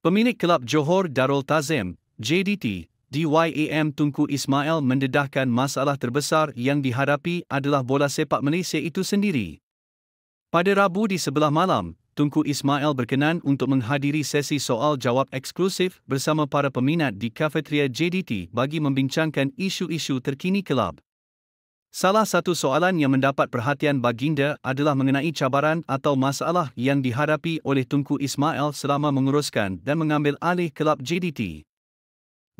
Pemilik kelab Johor Darul Tazim, JDT, DYAM Tunku Ismail mendedahkan masalah terbesar yang dihadapi adalah bola sepak Malaysia itu sendiri. Pada Rabu di sebelah malam, Tunku Ismail berkenan untuk menghadiri sesi soal-jawab eksklusif bersama para peminat di kafeteria JDT bagi membincangkan isu-isu terkini kelab. Salah satu soalan yang mendapat perhatian baginda adalah mengenai cabaran atau masalah yang dihadapi oleh Tunku Ismail selama menguruskan dan mengambil alih kelab JDT.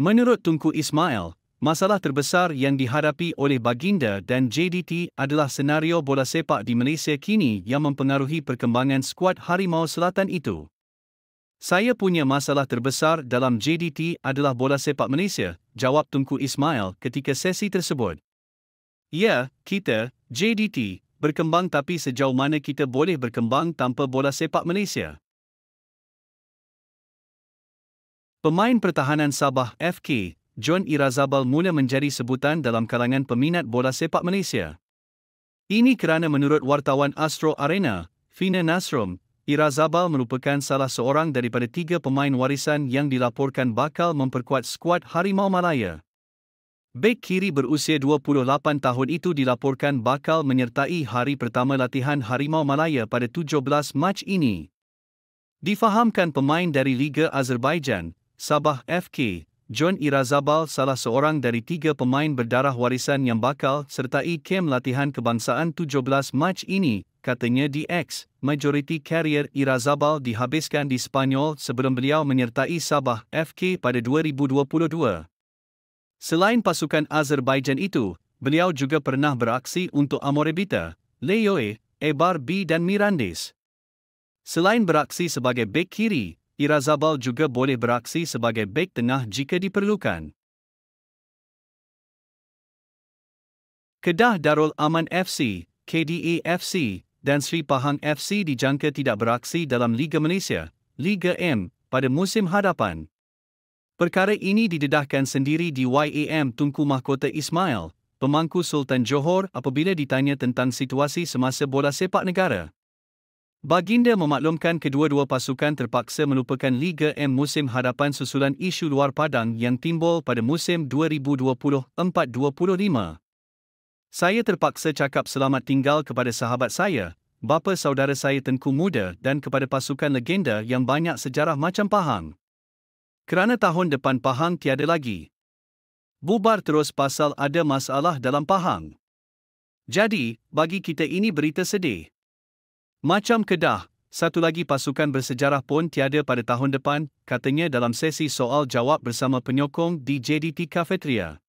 Menurut Tunku Ismail, masalah terbesar yang dihadapi oleh baginda dan JDT adalah senario bola sepak di Malaysia kini yang mempengaruhi perkembangan skuad Harimau Selatan itu. Saya punya masalah terbesar dalam JDT adalah bola sepak Malaysia, jawab Tunku Ismail ketika sesi tersebut. Ya, kita, JDT, berkembang tapi sejauh mana kita boleh berkembang tanpa bola sepak Malaysia? Pemain pertahanan Sabah FK, John Irazabal mula menjadi sebutan dalam kalangan peminat bola sepak Malaysia. Ini kerana menurut wartawan Astro Arena, Fina Nasrum, Irazabal merupakan salah seorang daripada 3 pemain warisan yang dilaporkan bakal memperkuat skuad Harimau Malaya. Bek kiri berusia 28 tahun itu dilaporkan bakal menyertai hari pertama latihan Harimau Malaya pada 17 Mac ini. Difahamkan pemain dari Liga Azerbaijan, Sabah FK, John Irazabal salah seorang dari 3 pemain berdarah warisan yang bakal sertai kem latihan kebangsaan 17 Mac ini, katanya di X. Majoriti karier Irazabal dihabiskan di Sepanyol sebelum beliau menyertai Sabah FK pada 2022. Selain pasukan Azerbaijan itu, beliau juga pernah beraksi untuk Amorebita, Leyoe, Eibar B dan Mirandés. Selain beraksi sebagai bek kiri, Irazabal juga boleh beraksi sebagai bek tengah jika diperlukan. Kedah Darul Aman FC, KDA FC dan Sri Pahang FC dijangka tidak beraksi dalam Liga Malaysia, Liga M, pada musim hadapan. Perkara ini didedahkan sendiri di YAM Tunku Mahkota Ismail, pemangku Sultan Johor apabila ditanya tentang situasi semasa bola sepak negara. Baginda memaklumkan kedua-dua pasukan terpaksa melupakan Liga M musim hadapan susulan isu luar padang yang timbul pada musim 2024-25. Saya terpaksa cakap selamat tinggal kepada sahabat saya, bapa saudara saya Tengku Muda dan kepada pasukan legenda yang banyak sejarah macam Pahang. Kerana tahun depan Pahang tiada lagi. Bubar terus pasal ada masalah dalam Pahang. Jadi, bagi kita ini berita sedih. Macam Kedah, satu lagi pasukan bersejarah pun tiada pada tahun depan, katanya dalam sesi soal-jawab bersama penyokong di JDT Cafeteria.